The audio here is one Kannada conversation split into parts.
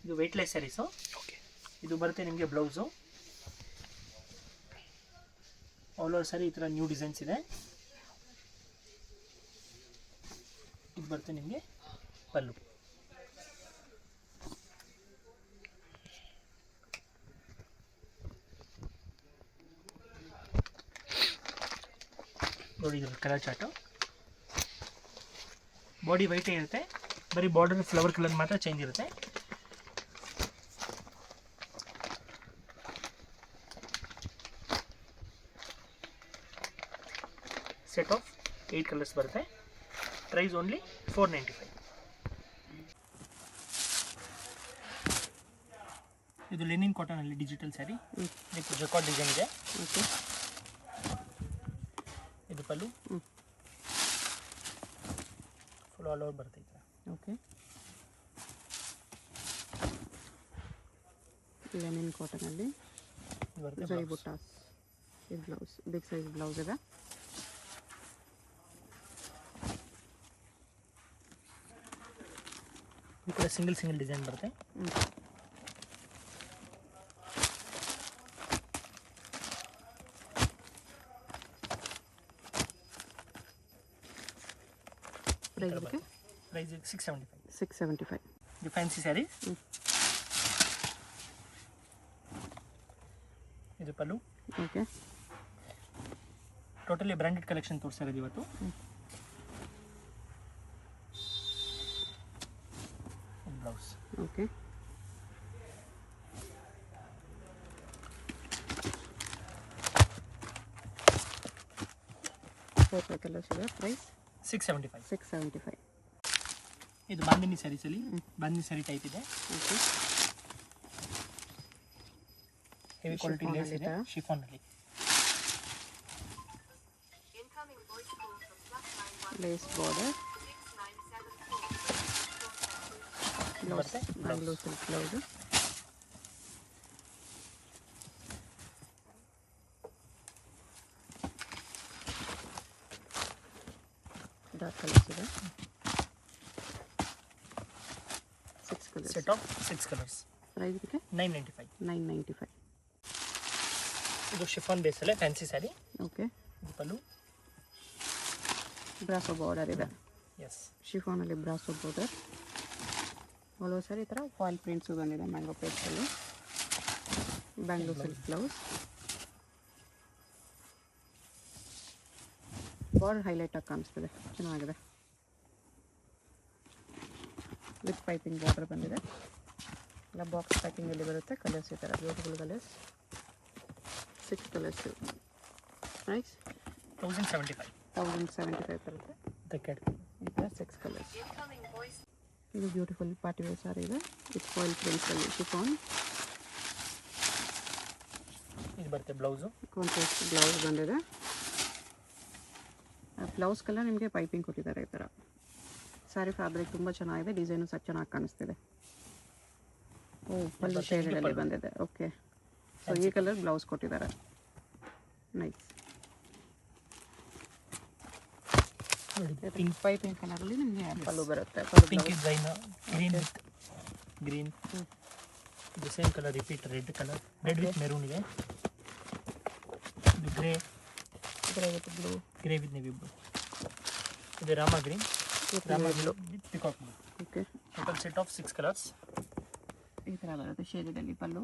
ಇದು ವೆಯ್ಟ್ಲೆಸ್ ಸ್ಯಾರೀಸು. ಓಕೆ. ಇದು ಬರುತ್ತೆ ನಿಮಗೆ ಬ್ಲೌಸು. ಆಲ್ ಓವರ್ ಸ್ಯಾರಿ ಈ ಥರ ನ್ಯೂ ಡಿಸೈನ್ಸ್ ಇದೆ. ಇದು ಬರುತ್ತೆ ನಿಮಗೆ ಪಲ್ಲು. ನೋಡಿ ಇದು ಕಲರ್ ಚಾರ್ಟು. ಬಾಡಿ ವೈಟೇ ಇರುತ್ತೆ, ಬರೀ ಬಾರ್ಡರ್ ಫ್ಲವರ್ ಕಲರ್ ಮಾತ್ರ ಚೇಂಜ್ ಇರುತ್ತೆ. ಸೆಟ್ ಆಫ್ 8 ಕಲರ್ಸ್ ಬರುತ್ತೆ. Price only 495. ಇದು ಲೆನಿನ್ ಕಾಟನ್ ಅಲ್ಲಿ ಡಿಜಿಟಲ್ ಸ್ಯಾರಿ. ಇದಕ್ಕೆ ಜಕಾರ್ಡ್ ಡಿಸೈನ್ ಇದೆ. ಓಕೆ. ಇದು ಪಲ್ಲು. ಫುಲ್ ಆಲ್ ಓವರ್ ಬರುತ್ತೆ. ಓಕೆ. ಲೆನಿನ್ ಕಾಟನ್ ಅಲ್ಲಿ ಜೈ ಬುಟ್ಟಾಸ್. ಇದು ಬ್ಲೌಸ್, ಬಿಗ್ ಸೈಜ್ ಬ್ಲೌಸ್ ಇದೆ. ಈ ಕಡೆ ಸಿಂಗಲ್ ಡಿಸೈನ್ ಬರುತ್ತೆ. ಪ್ರೈಸ್ 675. ಇದು ಫ್ಯಾನ್ಸಿ ಸ್ಯಾರಿ. ಇದು ಪಲ್ಲು. ಓಕೆ. ಟೋಟಲಿ ಬ್ರ್ಯಾಂಡೆಡ್ ಕಲೆಕ್ಷನ್ ತೋರಿಸಿರೋದು ಇವತ್ತು. ಬ್ಲೌಸ್. ಓಕೆ. ಫೋರ್ ಕಲರ್ಸ್ ಇದೆ. ಪ್ರೈಸ್ 675. ಇದು ಬಾಂದಿನಿ ಸ್ಯಾರೀಸಲ್ಲಿ ಬಾಂದಿನಿ ಸ್ಯಾರಿ ಟೈಪ್ ಇದೆ. ಓಕೆ. ಹೆವಿ ಕ್ವಾಲಿಟಿ ಲೇಸ್ ಇದೆ ಶಿಫಾನಲ್ಲಿ. Lace border. Blouse Bangalore silk blouse. Dark colours ಇದೆ. 6 colours. Set of 6 colours. Price ಇದಕ್ಕೆ 995. ಇದು ಶಿಫಾನ್ ಬೇಸಲ್ಲೇ ಫ್ಯಾನ್ಸಿ ಸ್ಯಾರಿ. ಓಕೆ. ಇದು ಪಲ್ಲು. ಬ್ರಾಸೋ ಬಾರ್ಡರ್ ಇದೆ. ಎಸ್. ಶಿಫಾನಲ್ಲಿ brasso border. All over sari ಈ ಥರ ಫಾಯಿಲ್ ಪ್ರಿಂಟ್ಸು ಬಂದಿದೆ ಮ್ಯಾಂಗೋ ಪೇಸ್ಟಲ್ಲಿ. Bangalore silk blouse. Border highlight ಆಗಿ ಕಾಣಿಸ್ತಿದೆ, ಚೆನ್ನಾಗಿದೆ. ವಿತ್ ಪೈಪಿಂಗ್ ಬಾರ್ಡರ್ ಬಂದಿದೆ. ಎಲ್ಲ ಬಾಕ್ಸ್ ಪ್ಯಾಕಿಂಗಲ್ಲಿ ಬರುತ್ತೆ. ಕಲರ್ಸ್ ಈ ಥರ ಬ್ಯೂಟಿಫುಲ್ ಕಲರ್ಸ್. 6 ಕಲರ್ಸ್. ಪ್ರೈಸ್ 1075 ಬರುತ್ತೆ. ಈ ಥರ 6 ಕಲರ್ಸ್. ಇದು ಬ್ಯೂಟಿಫುಲ್ ಪಾರ್ಟಿ ವೇರ್ ಸಾರಿ ಇದೆ. ವಿತ್ ಫಾಯಿಲ್ ಪ್ರಿಂಟ್ಸಲ್ಲಿ ಶಿಫಾನ್. ಇದು ಬರುತ್ತೆ ಬ್ಲೌಸು. ಕಾಂಟ್ರಾಸ್ಟ್ ಬ್ಲೌಸ್ ಬಂದಿದೆ. ಬ್ಲೌಸ್ ಕಲರ್ ನಿಮಗೆ ಪೈಪಿಂಗ್ ಕೊಟ್ಟಿದ್ದಾರೆ ಈ ಥರ. ಸ್ಯಾರಿ ಫ್ಯಾಬ್ರಿಕ್ ತುಂಬ ಚೆನ್ನಾಗಿದೆ. ಡಿಸೈನು ಸಹ ಚೆನ್ನಾಗಿ ಕಾಣಿಸ್ತಿದೆ. ಪಲ್ಲು ಶೇಡಲ್ಲಿ ಬಂದಿದೆ. ಓಕೆ. ಸೊ ಈ ಕಲರ್ ಬ್ಲೌಸ್ ಕೊಟ್ಟಿದ್ದಾರೆ. ನೈಸ್. ಪಿಂಕ್ ಪೈಪಿಂಗ್ ಕಲರಲ್ಲಿ ನಿಮಗೆ ಪಲ್ಲು ಬರುತ್ತೆ. ಪಿಂಕ್ ಡಿಸೈನ್, ಗ್ರೀನ್ ಇದು same colour repeat. Red colour, red with maroon ಇದೆ. ಇದು grey with blue, grey with navy blue. ಇದು Rama green, Rama blue with peacock blue. Okay. Total set of 6 colours. ಈ ಥರ ಬರುತ್ತೆ ಶೇಡಲ್ಲಿ ಪಲ್ಲು.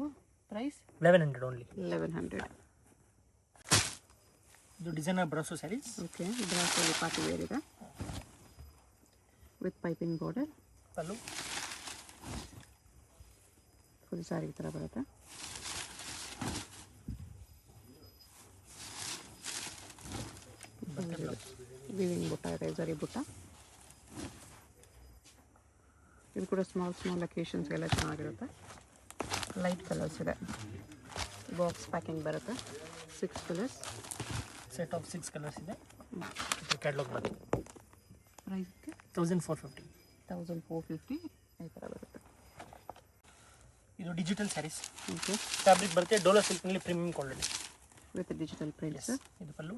Price 1100 only. 1100. ಇದು ಡಿಸೈನರ್ ಬ್ರಾಸೋ ಸ್ಯಾರೀಸ್. ಓಕೆ. ಬ್ರಾಸೋಲ್ಲಿ ಪಾರ್ಟಿ ವೇರ್ ಇದೆ ವಿತ್ ಪೈಪಿಂಗ್ ಬಾರ್ಡರ್. ಪಲ್ಲು ಫುಲ್ ಸ್ಯಾರಿ ಈ ಥರ ಬರುತ್ತೆ. ವಿವಿಂಗ್ ಬುಟ್ಟ ಇದೆ, ಜರಿ ಬುಟ್ಟ. ಇದು ಕೂಡ ಸ್ಮಾಲ್ ಅಕೇಶನ್ಸ್ಗೆಲ್ಲ ಚೆನ್ನಾಗಿರುತ್ತೆ. ಲೈಟ್ ಕಲರ್ಸ್ ಇದೆ. ಬಾಕ್ಸ್ ಪ್ಯಾಕಿಂಗ್ ಬರುತ್ತೆ. 6 ಕಲರ್ಸ್. ಸೆಟ್ ಆಫ್ 6 ಕಲರ್ಸ್ ಇದೆ. ಇದು ಕ್ಯಾಟ್ಲಾಗ್ ಬರುತ್ತೆ. ಪ್ರೈಸ್ಗೆ 1450. 1450 ಈ ಥರ ಬರುತ್ತೆ. ಇದು ಡಿಜಿಟಲ್ ಸ್ಯಾರೀಸ್. ಓಕೆ. ಫ್ಯಾಬ್ರಿಕ್ ಬರುತ್ತೆ ಡೋಲಾ ಸಿಲ್ಕ್ನಲ್ಲಿ premium quality with digital prints. ಇದು ಪಲ್ಲು.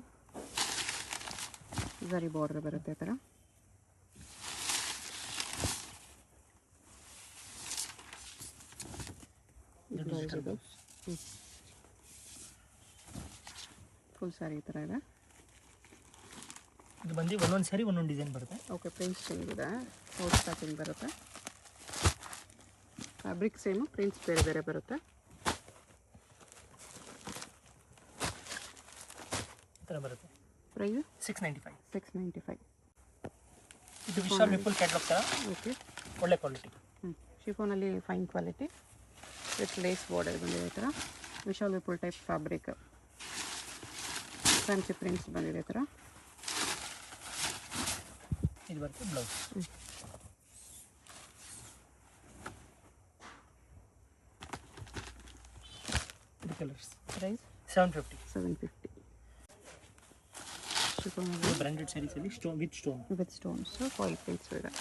ಜರಿ ಬಾರ್ಡರ್ ಬರುತ್ತೆ ಈ ಥರ. ಬ್ಲೌಸ್ ಇದು ಫುಲ್ ಸ್ಯಾರಿ ಈ ಥರ ಇದೆ. ಇದು ಬಂದು ಒಂದೊಂದು ಸ್ಯಾರಿ ಒಂದೊಂದು ಡಿಸೈನ್ ಬರುತ್ತೆ. ಓಕೆ, ಪ್ರಿಂಟ್ಸ್ ಚೇಂಜ್ ಇದೆ, ಪೌಚ್ ಪ್ಯಾಕಿಂಗ್ ಬರುತ್ತೆ. ಫ್ಯಾಬ್ರಿಕ್ ಸೇಮು, ಪ್ರಿಂಟ್ಸ್ ಬೇರೆ ಬೇರೆ ಬರುತ್ತೆ. ಈ ಥರ ಬರುತ್ತೆ. ಪ್ರೈಸ್ 695. 695. ಇದು ವಿಶಾಲ್ ವಿಪುಲ್ ಕ್ಯಾಟ್ಲಾಗ್ ಥರ. ಓಕೆ, ಒಳ್ಳೆ ಕ್ವಾಲಿಟಿ. ಶಿಫೋನಲ್ಲಿ fine quality with lace border ಬಂದಿದೆ. ಈ ಥರ Vishal Vipul type fabric, fancy prints ಬಂದಿದೆ. ಈ ಥರ ಇದು ಬರುತ್ತೆ ಬ್ಲೌಸ್. ಇದು ಕಲರ್ಸ್. ಪ್ರೈಸ್ 750. 750. ಇದು ಬ್ರಾಂಡೆಡ್ ಸ್ಯಾರೀಸಲ್ಲಿ stone with stones foil prints ಇದೆ.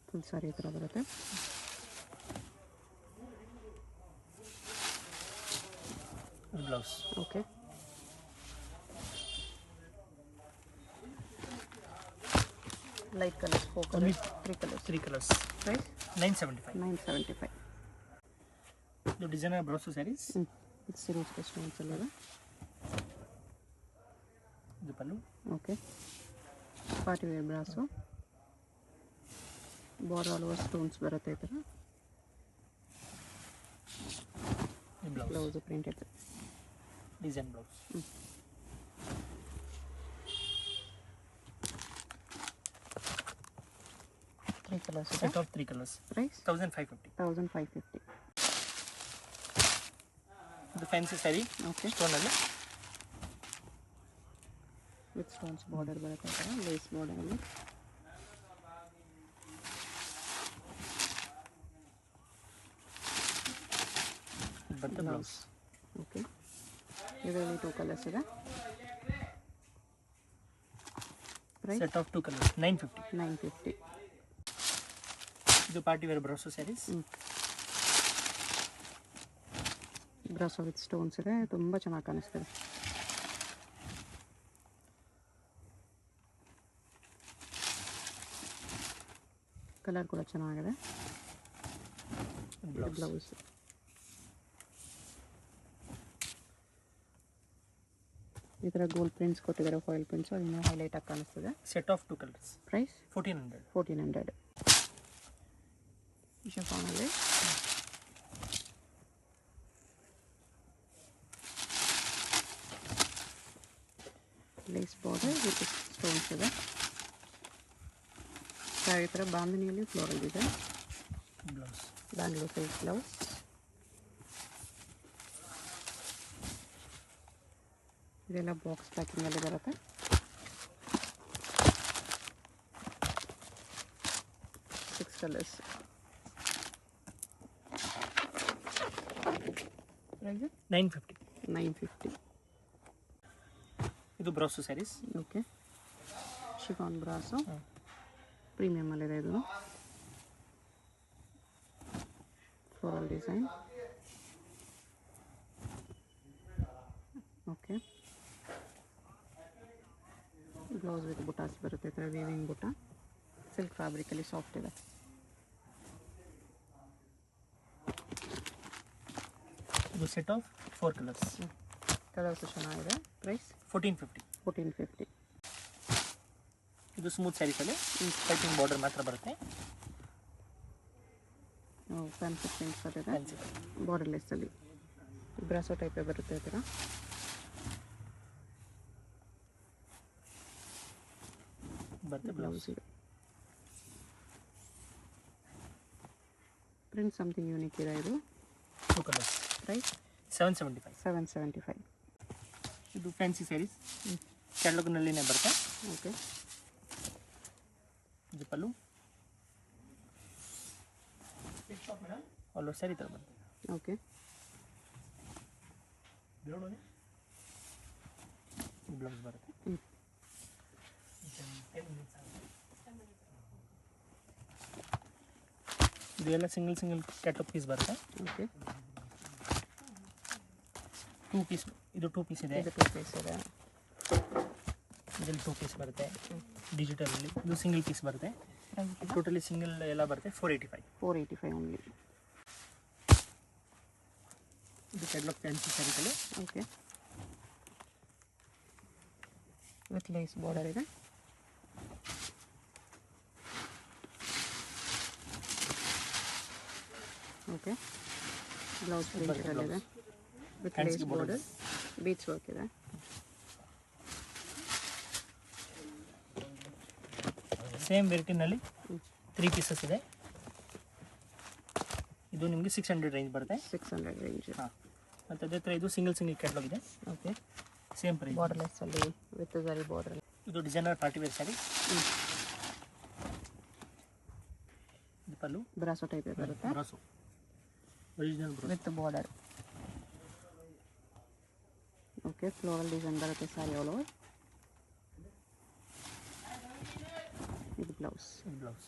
ಫುಲ್ ಸಾರಿ ಈ ಥರ ಬರುತ್ತೆ. Blouse. Okay, light colours 4 colours, 3 colours. 3 colours. Price 975. 975. ಇದು ಡಿಸೈನರ್ ಬ್ಲೌಸ್ ಸ್ಯಾರೀಸ್. ಇದು ಸಿರೋಸ್ಕ ಸ್ಟೋನ್ಸ್ ಅಲ್ಲಿದೆ. ಇದು ಪಲ್ಲು. Okay, party wear brasso, border all over stones ಬರುತ್ತೆ. ಈ ಥರ blouse printed design blouse. 3 colours. Set of 3 colours. Price 1550. 1550. ಇದು ಫ್ಯಾನ್ಸಿ ಸ್ಯಾರಿ. ಓಕೆ, ಸ್ಟೋನಲ್ಲಿ ವಿತ್ ಸ್ಟೋನ್ಸ್ ಬಾರ್ಡರ್ ಬರುತ್ತೆ. ಈ ಥರ ಲೇಸ್ ಬಾರ್ಡರಲ್ಲಿ ಬರುತ್ತೆ ಬ್ಲೌಸ್. ಓಕೆ, ಇದರಲ್ಲಿ 2 ಕಲರ್ಸ್ ಇದೆ. Price set of 2 colours 950. 950. ಇದು party wear brasso saris. Brasso with stones ಇದೆ, ತುಂಬ ಚೆನ್ನಾಗಿ ಕಾಣಿಸ್ತಿದೆ. ಕಲರ್ ಕೂಡ ಚೆನ್ನಾಗಿದೆ. ಬ್ಲೌಸ್ ಈ ಥರ ಗೋಲ್ಡ್ ಪ್ರಿಂಟ್ಸ್ ಕೊಟ್ಟಿದ್ದಾರೆ, ಫಾಯಿಲ್ ಪ್ರಿಂಟ್ಸು, ಇನ್ನೂ ಹೈಲೈಟ್ ಆಗಿ ಕಾಣಿಸ್ತಿದೆ. Set of 2 colours. ಪ್ರೈಸ್ 1400. 1400. ಶಿಫಾನಲ್ಲಿ ಲೇಸ್ ಬಾರ್ಡರ್ ವಿತ್ ಸ್ಟೋನ್ಸ್ ಇದೆ. ಈ ಥರ ಬಾಂಧನಿಯಲ್ಲಿ ಫ್ಲೋರಲ್ ಇದೆ. ಬ್ಲೌಸ್. Bangalore silk blouse. ಇದೆಲ್ಲ ಬಾಕ್ಸ್ ಪ್ಯಾಕಿಂಗಲ್ಲಿ ಬರುತ್ತೆ. Six colours. ಪ್ರೈಸ್ 950. 950. ಇದು brasso saris. Okay, chiffon brasso ಪ್ರೀಮಿಯಮಲ್ಲಿದೆ. ಇದು floral design. Okay, blouse with butas ಬರುತ್ತೆ. ಈ ಥರ ವೀವಿಂಗ್ ಬುಟ್ಟ, ಸಿಲ್ಕ್ ಫ್ಯಾಬ್ರಿಕಲ್ಲಿ ಸಾಫ್ಟ್ ಇದೆ. ಇದು ಸೆಟ್ ಆಫ್ 4 ಕಲರ್ಸ್. ಕಲರ್ಸು ಚೆನ್ನಾಗಿದೆ. ಪ್ರೈಸ್ 1450. 1450. ಇದು ಸ್ಮೂತ್ ಸ್ಯಾರೀಸಲ್ಲಿ ಪೈಪಿಂಗ್ ಬಾರ್ಡರ್ ಮಾತ್ರ ಬರುತ್ತೆ. ಫ್ಯಾನ್ಸಿ ಪ್ರಿಂಟ್ಸ್ ಬರುತ್ತೆ. ಫ್ಯಾನ್ಸಿ ಬಾರ್ಡರ್ಲೆಸ್ಸಲ್ಲಿ ಬ್ರಾಸೋ ಟೈಪೇ ಬರುತ್ತೆ. ಈ ಥರ ಬರುತ್ತೆ ಬ್ಲೌಸ್. ಇದೆ. ಪ್ರಿಂಟ್ ಸಮಥಿಂಗ್ ಯೂನಿಕ್ ಇದೆ. ಇದು 2 ಕಲರ್ಸ್. ಪ್ರೈಸ್ 775. 775. ಇದು ಫ್ಯಾನ್ಸಿ ಸ್ಯಾರೀಸ್ ಕ್ಯಾಟ್ಲಾಗ್ನಲ್ಲಿನೇ ಬರುತ್ತೆ. ಓಕೆ, ಇದು ಪಲ್ಲು. ಆಲ್ ಸ್ಯಾರಿ ಥರ ಬರುತ್ತೆ. ಓಕೆ, ಬ್ಲೌಸ್ ಬರುತ್ತೆ. ಇದು ಎಲ್ಲ ಸಿಂಗಲ್ ಕ್ಯಾಟ್ಲಾಗ್ ಪೀಸ್ ಬರುತ್ತೆ. Okay, 2 piece. ಇದು 2 ಪೀಸ್ ಇದೆ. ಇದು 2 ಪೀಸ್ ಇದೆ. ಇದರಲ್ಲಿ 2 ಪೀಸ್ ಬರುತ್ತೆ ಡಿಜಿಟಲಲ್ಲಿ. ಇದು ಸಿಂಗಲ್ ಪೀಸ್ ಬರುತ್ತೆ. ಟೋಟಲಿ ಸಿಂಗಲ್ ಎಲ್ಲ ಬರುತ್ತೆ 485. 485 ಓನ್ಲಿ. ಇದು ಕ್ಯಾಟಲಾಗ್ ಫ್ಯಾನ್ಸಿ ಸ್ಯಾರಿಗಳು. ಓಕೆ, ವಿತ್ ಲೇಸ್ ಬಾರ್ಡರ್ ಇದೆ. ಓಕೆ, ಬ್ಲೌಸ್ ಪ್ರಿಂಟಲ್ಲಿದೆ with lace border, bead work ಇದೆ. ಸೇಮ್ ವೆರೈಟಿನಲ್ಲಿ 3 ಪೀಸಸ್ ಇದೆ. ಇದು ನಿಮಗೆ 600 ರೇಂಜ್ ಬರುತ್ತೆ. 600 ರೇಂಜ್. ಹಾಂ, ಮತ್ತು ಅದೇ ಥರ ಇದು ಸಿಂಗಲ್ ಕ್ಯಾಟಲಾಗ್ ಇದೆ. Okay, same price. ಬಾರ್ಡರ್ಲೆಸ್ಸಲ್ಲಿ ವಿತ್ ಝರಿ ಬಾರ್ಡರ್. ಇದು ಡಿಸೈನರ್ ಪಾರ್ಟಿ ವೇರ್ ಸ್ಯಾರಿ. ಇದು ಪಲ್ಲು ಬ್ರಾಸೋ ಟೈಪ್ ಬರುತ್ತೆ. Brasso original with border. Okay, floral design ಬರುತ್ತೆ ಸ್ಯಾರಿ ಆಲ್ ಓವರ್. ಇದು blouse. Blouse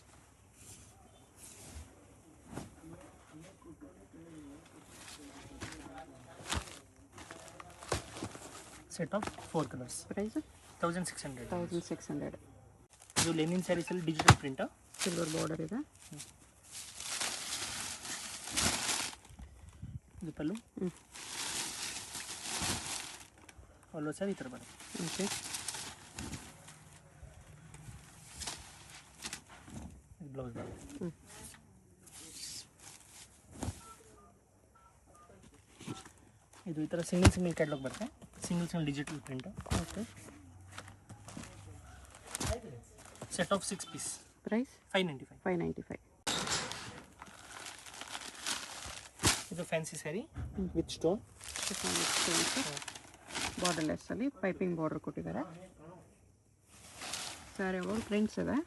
set of 4 colours. Price 1600. 1600. ಇದು ಲೆನಿನ್ ಸ್ಯಾರೀಸಲ್ಲಿ ಡಿಜಿಟಲ್ ಪ್ರಿಂಟ್, ಸಿಲ್ವರ್ ಬಾರ್ಡರ್ ಇದೆ. ಇದು ಪಲ್ಲು. ಆಲ್ ಸ್ಯಾರಿ ಈ ಥರ ಬರುತ್ತೆ. ಓಕೆ, ಬ್ಲೌಸ್ ಬರುತ್ತೆ. ಇದು ಈ ಥರ ಸಿಂಗಲ್ ಕ್ಯಾಟಲಾಗ್ ಬರುತ್ತೆ. Single digital print. Okay, set of 6 piece. Price 595. 595. ಇದು ಫ್ಯಾನ್ಸಿ ಸ್ಯಾರಿ ವಿತ್ ಸ್ಟೋನ್. ಬಾರ್ಡರ್ಲೆಸ್ಸಲ್ಲಿ ಪೈಪಿಂಗ್ ಬಾರ್ಡರ್ ಕೊಟ್ಟಿದ್ದಾರೆ. ಸ್ಯಾರಿ ಅವರು ಪ್ರಿಂಟ್ಸ್ ಇದೆ.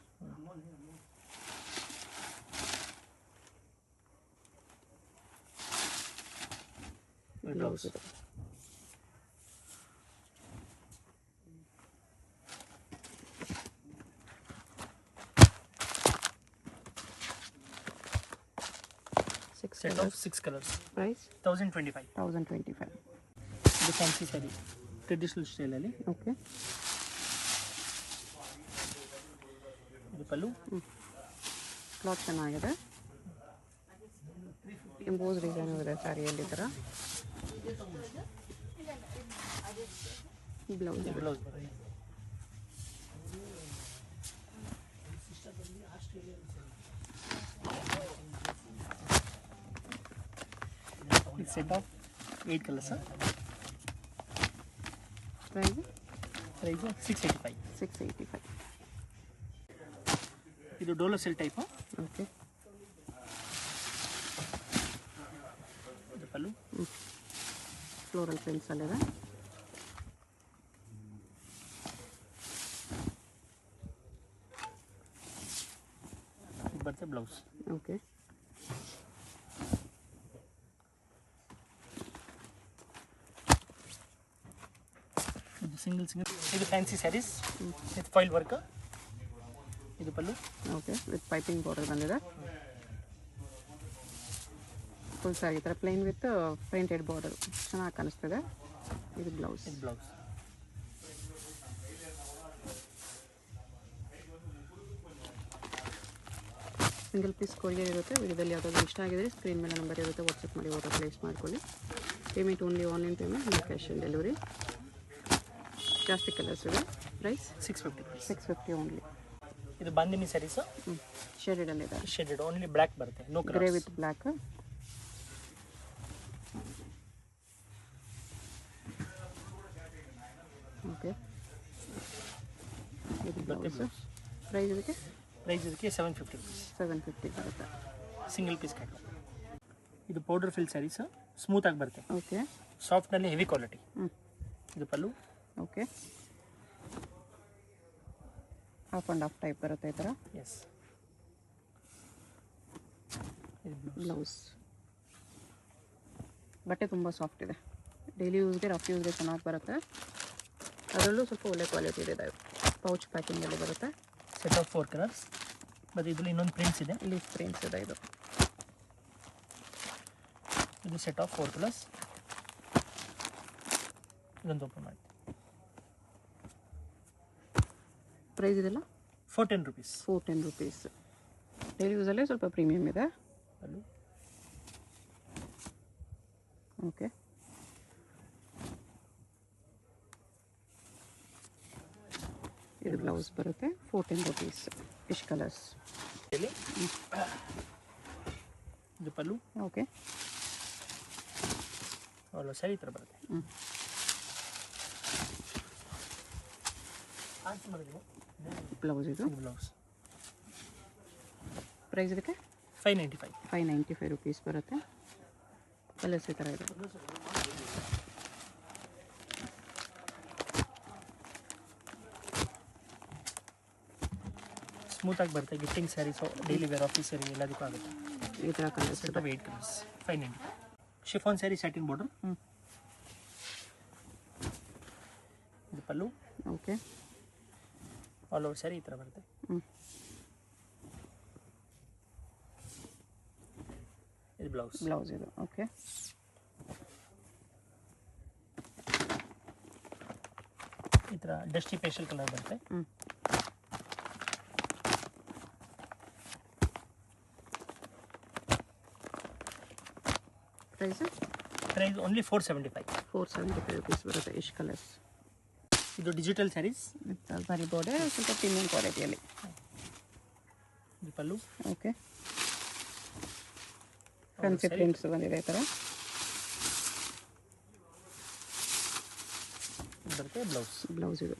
ಬ್ಲೌಸ್ ಇದೆ. Set of 6 colours. ಪ್ರೈಸ್ 1025. 1025. ಇದು ಫ್ಯಾನ್ಸಿ ಸ್ಯಾರಿ ಟ್ರೆಡಿಷನಲ್ ಸ್ಟೈಲಲ್ಲಿ. ಓಕೆ, ಇದು ಪಲ್ಲು. ಕ್ಲಾತ್ ಚೆನ್ನಾಗಿದೆ. ಎಂಬೋಸ್ ಡಿಸೈನ್ ಇದೆ ಸ್ಯಾರಿಯಲ್ಲಿ ಈ ಥರ. ಬ್ಲೌಸ್ ಬ್ಲೌಸ್ ಇದು ಸೆಟ್ ಆಫ್ 8 ಕಲರ್ಸ್. ಪ್ರೈಸ್ 685. 685. ಇದು ಡೋಲೋ ಸಿಲ್ ಟೈಪು. ಓಕೆ, ಇದು ಪಲ್ಲು. ಫ್ಲೋರಲ್ ಪ್ರಿಂಟ್ಸಲ್ಲಿದೆ. ಇದು ಬರುತ್ತೆ ಬ್ಲೌಸ್. ಓಕೆ, ಇದು ಸಿಂಗಲ್ ಇದು fancy saris with foil work. ಇದು ಪಲ್ಲು. ಓಕೆ, ವಿತ್ ಪೈಪಿಂಗ್ ಬಾರ್ಡರ್ ಬಂದಿದೆ. ಫುಲ್ ಸ್ಯಾರಿ ಈ ಥರ ಪ್ಲೇನ್ ವಿತ್ ಪ್ರಿಂಟೆಡ್ ಬಾರ್ಡರ್ ಚೆನ್ನಾಗಿ ಕಾಣಿಸ್ತಿದೆ. ಇದು ಬ್ಲೌಸ್. ಇದು ಬ್ಲೌಸ್. ಸಿಂಗಲ್ ಪೀಸ್ ಕೊರಿಯರ್ ಇರುತ್ತೆ. ವಿಡಿಯೋದಲ್ಲಿ ಯಾವುದಾದ್ರು ಇಷ್ಟ ಆಗಿದ್ರೆ ಸ್ಕ್ರೀನ್ ಮೇಲೆ ನಂಬರ್ ಇರುತ್ತೆ, ವಾಟ್ಸಪ್ ಮಾಡಿ ಆರ್ಡರ್ ಪ್ಲೇಸ್ ಮಾಡ್ಕೊಳ್ಳಿ. Payment only online payment, no cash on delivery. ಜಾಸ್ತಿ ಕಲರ್ಸ್ ಇದೆ. ಪ್ರೈಸ್ 650. 650 ಓನ್ಲಿ. ಇದು ಬಾಂದಿನಿ ಸ್ಯಾರೀಸ್. ಶೇಡೆಡಲ್ಲಿದೆ. ಶೇಡೆಡ್ ಓನ್ಲಿ ಬ್ಲ್ಯಾಕ್ ಬರುತ್ತೆ. No grey colour with black. Okay, ಇದು ಬ್ಲೌಸ್. ಪ್ರೈಸ್ ಇದಕ್ಕೆ ಪ್ರೈಸ್ ಇದಕ್ಕೆ 750 rupees. 750 ಬರುತ್ತೆ. Single piece catalogue. ಇದು ಪೌಡರ್ ಫಿಲ್ ಸ್ಯಾರೀಸ್ ಸ್ಮೂತ್ ಆಗಿ ಬರುತ್ತೆ. ಓಕೆ, ಸಾಫ್ಟ್ನಲ್ಲಿ ಹೆವಿ ಕ್ವಾಲಿಟಿ. ಇದು ಪಲ್ಲು. Okay, half and half type ಬರುತ್ತೆ ಈ ಥರ. ಎಸ್. ಬ್ಲೌಸ್. ಬಟ್ಟೆ ತುಂಬ ಸಾಫ್ಟ್ ಇದೆ. ಡೈಲಿ ಯೂಸ್ಗೆ ರಫ್ ಯೂಸ್ಗೆ ಚೆನ್ನಾಗಿ ಬರುತ್ತೆ. ಅದರಲ್ಲೂ ಸ್ವಲ್ಪ ಒಳ್ಳೆ ಕ್ವಾಲಿಟಿ ಇದೆ. ಪೌಚ್ ಪ್ಯಾಕಿಂಗಲ್ಲಿ ಬರುತ್ತೆ. Set of 4 colours. ಮತ್ತು ಇದರಲ್ಲಿ ಇನ್ನೊಂದು ಪ್ರಿಂಟ್ಸ್ ಇದೆ. ಲೀಫ್ ಪ್ರಿಂಟ್ಸ್ ಇದೆ. ಇದು ಸೆಟ್ ಆಫ್ 4 ಕಲರ್ಸ್. ಇದೊಂದು ಓಪನ್ ಮಾಡಿ. ಪ್ರೈಸ್ ಇದೆಲ್ಲ 410 rupees. 410 rupees. ಡೈಲಿ ಯೂಸಲ್ಲೇ ಸ್ವಲ್ಪ ಪ್ರೀಮಿಯಮ್ ಇದೆ. ಪಲ್ಲು. ಓಕೆ, ಇದು ಬ್ಲೌಸ್ ಬರುತ್ತೆ 410 rupees. Fish colours. ಇದು ಪಲ್ಲು. ಓಕೆ, ಆಲ್ ಓವರ್ ಸ್ಯಾರಿ ಈ ಥರ ಬರುತ್ತೆ. ಬ್ಲೌಸ್ ಇದು. ಬ್ಲೌಸ್. ಪ್ರೈಸ್ ಇದಕ್ಕೆ 595. 595 rupees ಬರುತ್ತೆ. ಕಲರ್ಸ್ ಈ ಥರ ಇದೆ. ಸ್ಮೂತಾಗಿ ಬರುತ್ತೆ. Gifting saris, daily wear, office sari ಎಲ್ಲದಕ್ಕೂ ಆಗುತ್ತೆ. ಈ ಥರ colours set of 8 colours. 590. Chiffon sari satin border. ಇದು ಪಲ್ಲು. ಓಕೆ, ಆಲ್ ಓವರ್ ಸ್ಯಾರಿ ಈ ಥರ ಬರುತ್ತೆ. ಇದು ಬ್ಲೌಸ್. ಬ್ಲೌಸ್ ಇದು. ಓಕೆ, ಈ ಥರ ಡಸ್ಟಿ ಪೇಸ್ಟಲ್ ಕಲರ್ ಬರುತ್ತೆ. Price only 475. 475 rupees ಬರುತ್ತೆ. ಇಶ್ ಕಲರ್ಸ್. ಇದು ಡಿಜಿಟಲ್ ಸ್ಯಾರೀಸ್. ಬರಿ ಬಾರ್ಡರ್, ಸ್ವಲ್ಪ ಪ್ರೀಮಿಯಂ ಕ್ವಾಲಿಟಿಯಲ್ಲಿ. ಇದು ಪಲ್ಲು. ಓಕೆ, ಫ್ಯಾನ್ಸಿ ಪ್ರಿಂಟ್ಸ್ ಬಂದಿದೆ ಈ ಥರ. ಬರುತ್ತೆ ಬ್ಲೌಸ್. ಬ್ಲೌಸ್ ಇದು.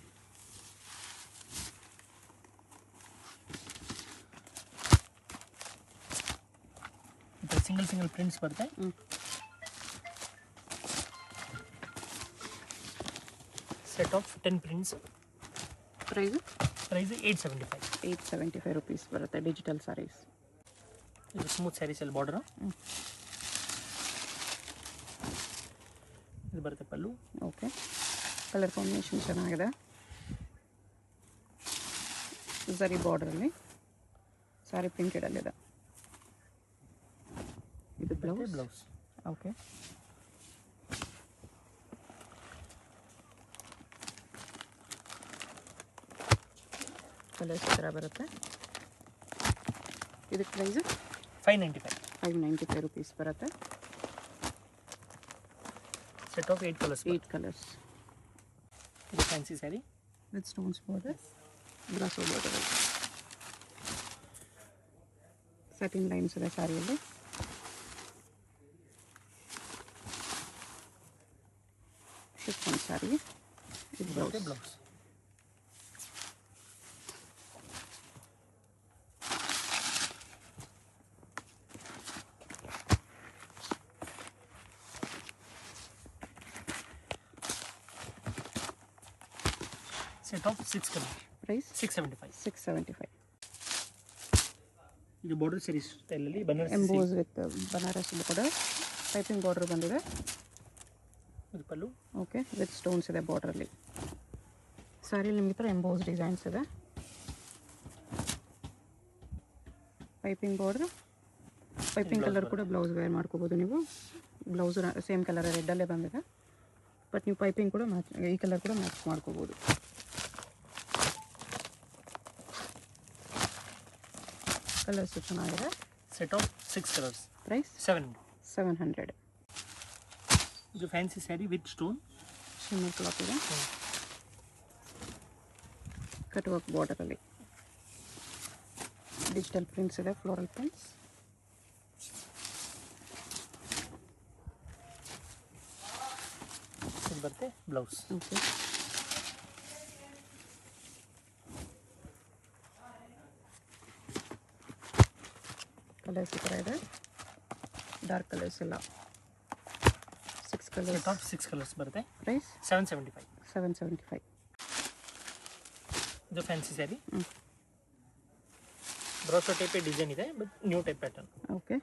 ಸಿಂಗಲ್ ಪ್ರಿಂಟ್ಸ್ ಬರುತ್ತೆ. Set of 10 prints. Price 875. 875 rupees ಬರುತ್ತೆ. ಡಿಜಿಟಲ್ ಸ್ಯಾರೀಸ್. ಇದು ಸ್ಮೂತ್ ಸ್ಯಾರೀಸ್ ಅಲ್ಲಿ ಬಾರ್ಡರ್. ಇದು ಬರುತ್ತೆ ಪಲ್ಲು. ಓಕೆ, ಕಲರ್ ಕಾಂಬಿನೇಷನ್ ಚೆನ್ನಾಗಿದೆ. ಝರಿ ಬಾರ್ಡರಲ್ಲಿ ಸ್ಯಾರಿ ಪ್ರಿಂಟೆಡಲ್ಲಿದೆ. ಇದು ಬ್ಲೌಸ್. ಓಕೆ, ಕಲರ್ಸ್ ಈ ಥರ ಬರುತ್ತೆ. ಇದಕ್ಕೆ ಪ್ರೈಸು 595. 595 rupees ಬರುತ್ತೆ. Set of 8 colours. 8 ಕಲರ್ಸ್. ಇದು fancy sari with stones border, brasso border. Satin lines ಇದೆ ಸ್ಯಾರಿಯಲ್ಲಿ. ಶಿಫಾನ್ ಸ್ಯಾರಿ. ಇದು blouse. Set of 6 colour. Price 675. 675. ಇದು ಬಾರ್ಡರ್ ಸ್ಯಾರೀಸ್ ಸ್ಟೈಲಲ್ಲಿ Banaras. Emboss with Banaras border. Piping border ಬಂದಿದೆ. ಇದು ಪಲ್ಲು. ಓಕೆ, ವಿತ್ ಸ್ಟೋನ್ಸ್ ಇದೆ ಬಾರ್ಡ್ರಲ್ಲಿ. ಸ್ಯಾರಿಲಿ ನಿಮಗೆ ಥರ ಎಂಬೋಸ್ ಡಿಸೈನ್ಸ್ ಇದೆ. ಪೈಪಿಂಗ್ ಬಾರ್ಡ್ರ್, ಪೈಪಿಂಗ್ ಕಲರ್ ಕೂಡ ಬ್ಲೌಸ್ ವೇರ್ ಮಾಡ್ಕೋಬೋದು ನೀವು. ಬ್ಲೌಸ್ ಸೇಮ್ ಕಲರ್ ರೆಡ್ಡಲ್ಲೇ ಬಂದಿದೆ, ಬಟ್ ನೀವು ಪೈಪಿಂಗ್ ಕೂಡ ಮ್ಯಾಚ್, ಈ ಕಲರ್ ಕೂಡ ಮ್ಯಾಚ್ ಮಾಡ್ಕೋಬೋದು. ಕಲರ್ಸ್ ಚೆನ್ನಾಗಿದೆ. Set of 6 colours. ಪ್ರೈಸ್ 700. ಇದು fancy sari with stone. Shimmer cloth ಇದೆ. ಕಟ್ ವರ್ಕ್ ಬಾರ್ಡರಲ್ಲಿ ಡಿಜಿಟಲ್ ಪ್ರಿಂಟ್ಸ್ ಇದೆ, ಫ್ಲೋರಲ್ ಪ್ರಿಂಟ್ಸ್. ಇದು ಬರುತ್ತೆ ಬ್ಲೌಸ್. ಓಕೆ, ಕಲರ್ಸ್ ಈ ಥರ ಇದೆ. ಡಾರ್ಕ್ ಕಲರ್ಸ್ ಎಲ್ಲ 6 ಕಲರ್ಸ್. ಸೆಟ್ ಆಫ್ 6 ಕಲರ್ಸ್ ಬರುತ್ತೆ. ಪ್ರೈಸ್ 775. 775. ಇದು fancy sari. Brasso type design ಇದೆ, but new type pattern. Okay,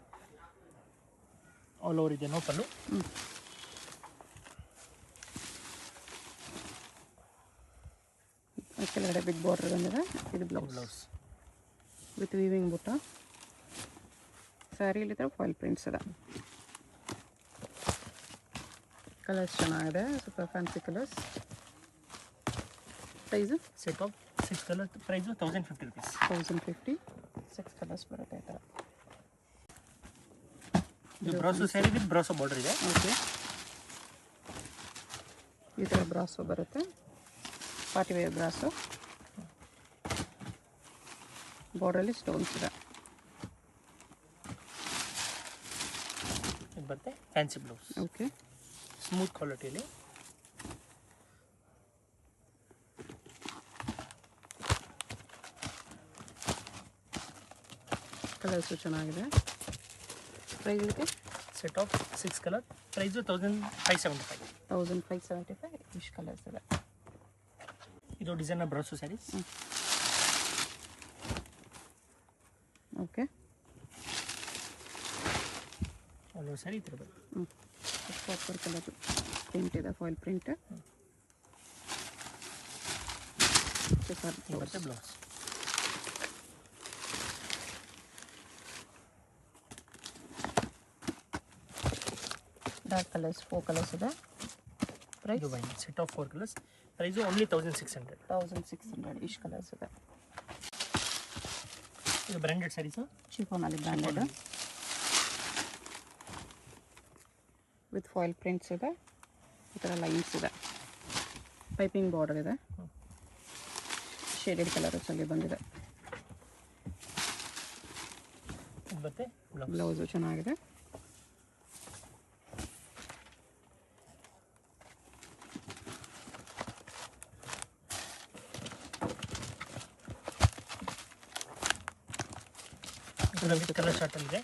all over ಇದೆ. ನೋ ಪಲ್ಲು. ಕೆಳಗಡೆ ಬಿಗ್ ಬಾರ್ಡರ್ ಬಂದಿದೆ. ಇದು ಬ್ಲೌಸ್ ವಿತ್ ವೀವಿಂಗ್ ಬುಟ್ಟ. ಸ್ಯಾರಿಯಲ್ಲಿ ಥರ ಫಾಯಿಲ್ ಪ್ರಿಂಟ್ಸ್ ಇದೆ. ಕಲರ್ಸ್ ಚೆನ್ನಾಗಿದೆ, ಸ್ವಲ್ಪ fancy colours. Price set of 6 colour price 1050 rupees. 1050 6 colours ಬರುತ್ತೆ ಈ ಥರ. ಇದು brasso sari with brasso border ಇದೆ. ಓಕೆ, ಈ ಥರ ಬ್ರಾಸೋ ಬರುತ್ತೆ, ಪಾರ್ಟಿ ವೇರ್ ಬ್ರಾಸೋ, ಬಾರ್ಡ್ರಲ್ಲಿ ಸ್ಟೋನ್ಸ್ ಇದೆ. ಇದು ಬರುತ್ತೆ ಫ್ಯಾನ್ಸಿ ಬ್ಲೌಸ್. ಓಕೆ, ಸ್ಮೂತ್ ಕ್ವಾಲಿಟಿಯಲ್ಲಿ. ಕಲರ್ಸು ಚೆನ್ನಾಗಿದೆ. ಪ್ರೈಸ್ ಇದಕ್ಕೆ ಸೆಟ್ ಆಫ್ 6 ಕಲರ್ ಪ್ರೈಸು 1575. 1575 ಇಷ್ಟು ಕಲರ್ಸ್ ಇದೆ. ಇದು ಡಿಸೈನರ್ ಬ್ರಾಸೋ ಸ್ಯಾರೀಸ್. ಓಕೆ, ಒಂದು ಸ್ಯಾರಿ ಈ ಥರ ಬರುತ್ತೆ. ಕಾಪರ್ ಕಲರ್ ಪ್ರಿಂಟ್ ಇದೆ, ಫಾಯಿಲ್ ಪ್ರಿಂಟ್. ಬರುತ್ತೆ ಬ್ಲೌಸ್. ಡಾರ್ಕ್ ಕಲರ್ಸ್ 4 ಕಲರ್ಸ್ ಇದೆ. ಪ್ರೈಸ್ ಇದು wine set of 4 colours price only 1600. 1600 ಇಷ್ಟು ಕಲರ್ಸ್ ಇದೆ. ಇದು ಬ್ರ್ಯಾಂಡೆಡ್ ಸ್ಯಾರೀಸು. ಚಿಫೋನಲ್ಲಿ ಬ್ರ್ಯಾಂಡೆಡ್ ವಿತ್ ಫಾಯಿಲ್ ಪ್ರಿಂಟ್ಸ್ ಇದೆ. ಈ ಥರ ಲೈನ್ಸ್ ಇದೆ, ಪೈಪಿಂಗ್ ಬಾರ್ಡರ್ ಇದೆ, ಶೇಡೆಡ್ ಕಲರ್ಸಲ್ಲಿ ಬಂದಿದೆ. ಇದು ಬರುತ್ತೆ ಬ್ಲೌಸ್. ಬ್ಲೌಸು ಚೆನ್ನಾಗಿದೆ. ಕಲರ್ ಚಾರ್ಟ್ ಇದೆ.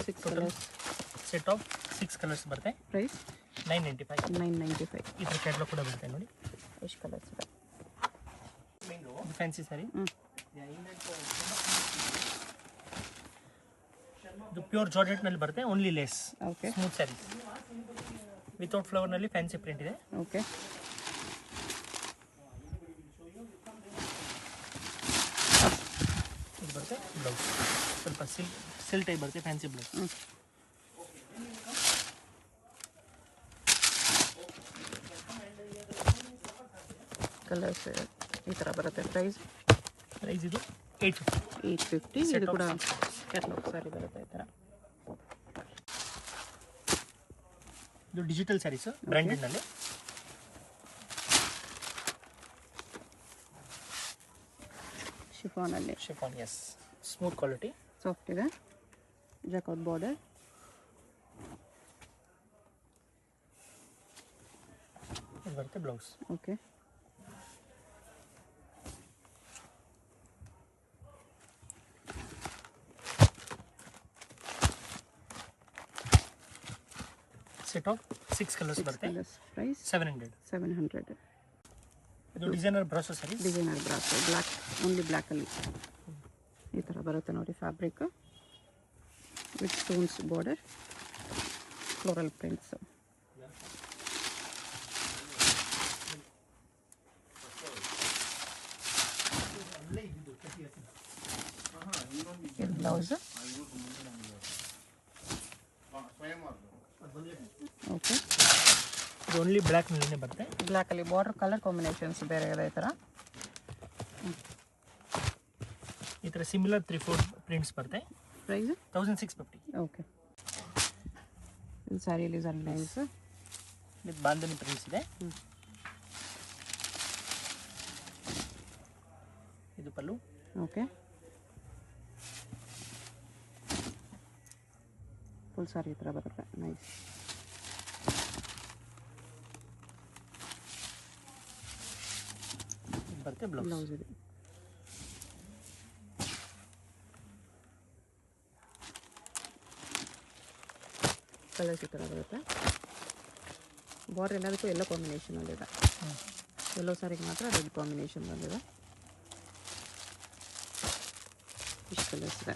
6 ಕಲರ್ಸ್ ಸೆಟ್ ಆಫ್ 6 ಕಲರ್ಸ್ ಬರುತ್ತೆ. ಪ್ರೈಸ್ 995. 995 ಇದ್ರ ಕ್ಯಾಟ್ಲಾಗ್ ಕೂಡ ಬರುತ್ತೆ ನೋಡಿ. ಎಷ್ಟು ಕಲರ್ಸ್ ಇದೆ. ಫ್ಯಾನ್ಸಿ ಸ್ಯಾರಿ. ಇದು ಪ್ಯೂರ್ ಜಾರ್ಜೆಟ್ನಲ್ಲಿ ಬರುತ್ತೆ, only lace. Okay, smooth saris without ಫ್ಲವರ್ನಲ್ಲಿ ಫ್ಯಾನ್ಸಿ ಪ್ರಿಂಟ್ ಇದೆ. ಓಕೆ, ಇದು ಬರುತ್ತೆ ಬ್ಲೌಸ್. ಸ್ವಲ್ಪ ಸಿಲ್ ಟೈಪ್ ಬರುತ್ತೆ ಫ್ಯಾನ್ಸಿ ಬ್ಲೌಸ್. ಕಲರ್ಸ್ ಈ ಥರ ಬರುತ್ತೆ. ಪ್ರೈಸ್ ಇದು 850. 850. ಇದು ಕೂಡ ಕ್ಯಾಟ್ಲಾಗ್ ಸ್ಯಾರಿ ಬರುತ್ತೆ ಈ ಥರ. ಇದು ಡಿಜಿಟಲ್ ಸ್ಯಾರೀಸು ಬ್ರ್ಯಾಂಡೆಡ್ನಲ್ಲಿ. ಶಿಫಾನಲ್ಲಿ chiffon, yes, smooth quality, soft ಇದೆ. Jacquard border. ಇದು ಬರುತ್ತೆ blouse. Okay, set of 6 colours ಬರುತ್ತೆ. ಪ್ರೈಸ್ 700. ಇದು designer brasso saris. Designer brasso black, only ಬ್ಲ್ಯಾಕಲ್ಲಿ ಈ ಥರ ಬರುತ್ತೆ ನೋಡಿ. Fabric with stones border, floral prints. ಇದು ಬ್ಲೌಸ್. ಓಕೆ, ಇದು ಓನ್ಲಿ ಬ್ಲ್ಯಾಕ್ನಲ್ಲಿನೇ ಬರುತ್ತೆ. ಬ್ಲ್ಯಾಕಲ್ಲಿ ಬಾರ್ಡರ್ ಕಲರ್ ಕಾಂಬಿನೇಷನ್ಸ್ ಬೇರೆ ಇದೆ ಈ ಥರ. ಈ ಥರ ಸಿಮಿಲರ್ 3-4 ಪ್ರಿಂಟ್ಸ್ ಬರುತ್ತೆ. ಪ್ರೈಸ್ 1650. ಓಕೆ, ಇದು ಸ್ಯಾರಿಯಲ್ಲಿ ಸರಿ ಲೈನ್ಸ್. ಇದು ಬಾಂಧನಿ ಪ್ರಿಂಟ್ಸ್ ಇದೆ. ಇದು ಪಲ್ಲು. ಓಕೆ, ಫುಲ್ ಸಾರಿ ಈ ಥರ ಬರುತ್ತೆ. ನೈಸ್. ಬರುತ್ತೆ ಬ್ಲೌಸ್. ಬ್ಲೌಸ್ ಇದೆ. ಕಲರ್ಸ್ ಈ ಥರ ಬರುತ್ತೆ. ಬಾರ್ಡರ್ ಎಲ್ಲದಕ್ಕೂ ಎಲ್ಲೋ ಕಾಂಬಿನೇಷನಲ್ಲಿದೆ. ಎಲ್ಲೋ ಸಾರಿಗೆ ಮಾತ್ರ ರೆಡ್ ಕಾಂಬಿನೇಷನ್ ಬಂದಿದೆ. ಇಷ್ಟು ಕಲರ್ಸ್ ಇದೆ.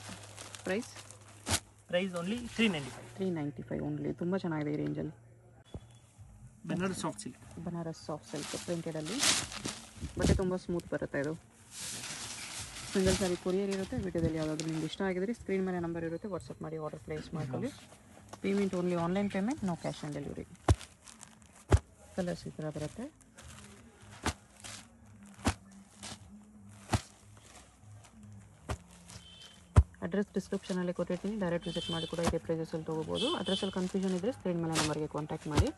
Price only 395. 395 ಓನ್ಲಿ. ತುಂಬ ಚೆನ್ನಾಗಿದೆ ಈ ರೇಂಜಲ್ಲಿ. Banaras soft silk. Banaras soft silk ಪ್ರಿಂಟೆಡಲ್ಲಿ ಬಟ್ಟೆ ತುಂಬ ಸ್ಮೂತ್ ಬರುತ್ತೆ. ಇದು ಸಿಂಗಲ್ ಸಾರಿ ಕೊರಿಯರ್ ಇರುತ್ತೆ. ವಿಡಿಯೋದಲ್ಲಿ ಯಾವುದಾದ್ರೂ ನಿಮ್ಗೆ ಇಷ್ಟ ಆಗಿದ್ರೆ ಸ್ಕ್ರೀನ್ ಮೇಲೆ ನಂಬರ್ ಇರುತ್ತೆ, ವಾಟ್ಸಪ್ ಮಾಡಿ ಆರ್ಡರ್ ಪ್ಲೇಸ್ ಮಾಡ್ಕೊಳ್ಳಿ. Payment only online payment, no cash on delivery. Colours ಈ ಥರ ಬರುತ್ತೆ. ಅಡ್ರೆಸ್ ಡಿಸ್ಕ್ರಿಪ್ಷನಲ್ಲಿ ಕೊಟ್ಟಿರ್ತೀನಿ, ಡೈರೆಕ್ಟ್ ವಿಸಿಟ್ ಮಾಡಿ ಕೂಡ ಇದೇ ಪ್ರೈಸಸಲ್ಲಿ ತೊಗೋಬೋದು. ಅಡ್ರೆಸ್ಸಲ್ಲಿ ಕನ್ಫ್ಯೂಷನ್ ಇದ್ದರೆ ಸ್ಕ್ರೀನ್ ಮೇಲೆ ನಂಬರ್ಗೆ ಕಾಂಟ್ಯಾಕ್ಟ್ ಮಾಡಿ.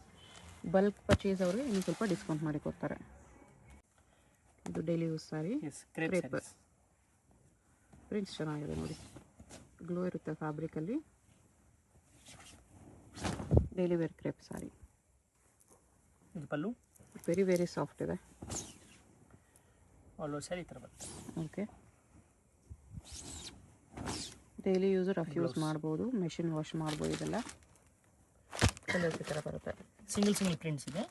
ಬಲ್ಕ್ ಪರ್ಚೇಸ್ ಅವ್ರಿಗೆ ಇನ್ನೂ ಸ್ವಲ್ಪ ಡಿಸ್ಕೌಂಟ್ ಮಾಡಿ ಕೊಡ್ತಾರೆ. ಇದು ಡೈಲಿ ಯೂಸ್ ಸಾರಿ, ಕ್ರೇಪ್ ಪ್ರಿಂಟ್ಸ್ ಚೆನ್ನಾಗಿದೆ ನೋಡಿ, ಗ್ಲೋ ಇರುತ್ತೆ ಫ್ಯಾಬ್ರಿಕಲ್ಲಿ. ಡೈಲಿ ವೇರ್ ಕ್ರೇಪ್ ಸಾರಿ. ಇದು ಪಲ್ಲು ವೆರಿ ವೆರಿ ಸಾಫ್ಟ್ ಇದೆ. ಆಲ್ ಓವರ್ ಸ್ಯಾರಿ ಈ ಥರ ಬರುತ್ತೆ. Okay, daily use rough use ಮಾಡ್ಬೋದು, ಮೆಷಿನ್ ವಾಶ್ ಮಾಡ್ಬೋದು. ಇದೆಲ್ಲ ಕಲರ್ಸ್ ಈ ಥರ ಬರುತ್ತೆ. ಸಿಂಗಲ್ ಪ್ರಿಂಟ್ಸ್ ಇದೆ.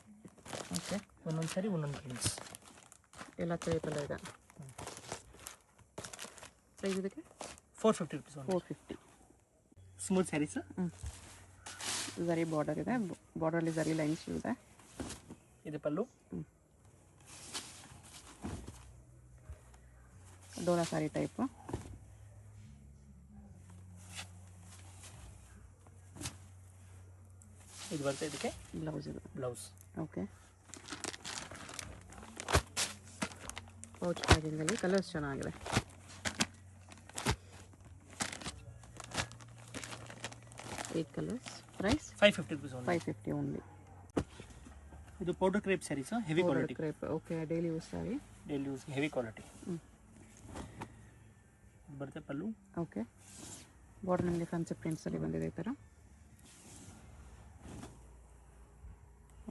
ಓಕೆ, ಒಂದೊಂದು ಸಾರಿ ಒಂದೊಂದು ಪ್ರಿಂಟ್ಸ್ ಎಲ್ಲ ಕ್ರೇಪೆಲ್ಲ ಇದೆ. ಪ್ರೈಸ್ ಇದಕ್ಕೆ 450 rupees. 450. ಸ್ಮೂತ್ ಸ್ಯಾರೀಸ್. ಝರಿ ಬಾರ್ಡರ್ ಇದೆ, ಬಾರ್ಡರಲ್ಲಿ ಝರಿ ಲೈನ್ಸ್ ಇದೆ. ಇದು ಪಲ್ಲು. ಡೋರಾ ಸಾರಿ ಟೈಪು. ಇದು ಬರುತ್ತೆ. ಇದಕ್ಕೆ ಬ್ಲೌಸ್ ಇದು. ಬ್ಲೌಸ್. ಓಕೆ, ಪೌಚ್ ಪ್ಯಾಕಿಂಗಲ್ಲಿ ಕಲರ್ಸ್ ಚೆನ್ನಾಗಿದೆ. Eight colours. Price 550 rupees. 550 only. ಇದು powder crepe saris, heavy quality crepe. Okay, daily use sari, daily use heavy quality. ಬರುತ್ತೆ ಪಲ್ಲು. ಓಕೆ, ಬಾರ್ಡರ್ ನಿಮಗೆ ಫ್ಯಾನ್ಸಿ ಪ್ರಿಂಟ್ಸಲ್ಲಿ ಬಂದಿದೆ ಈ ಥರ.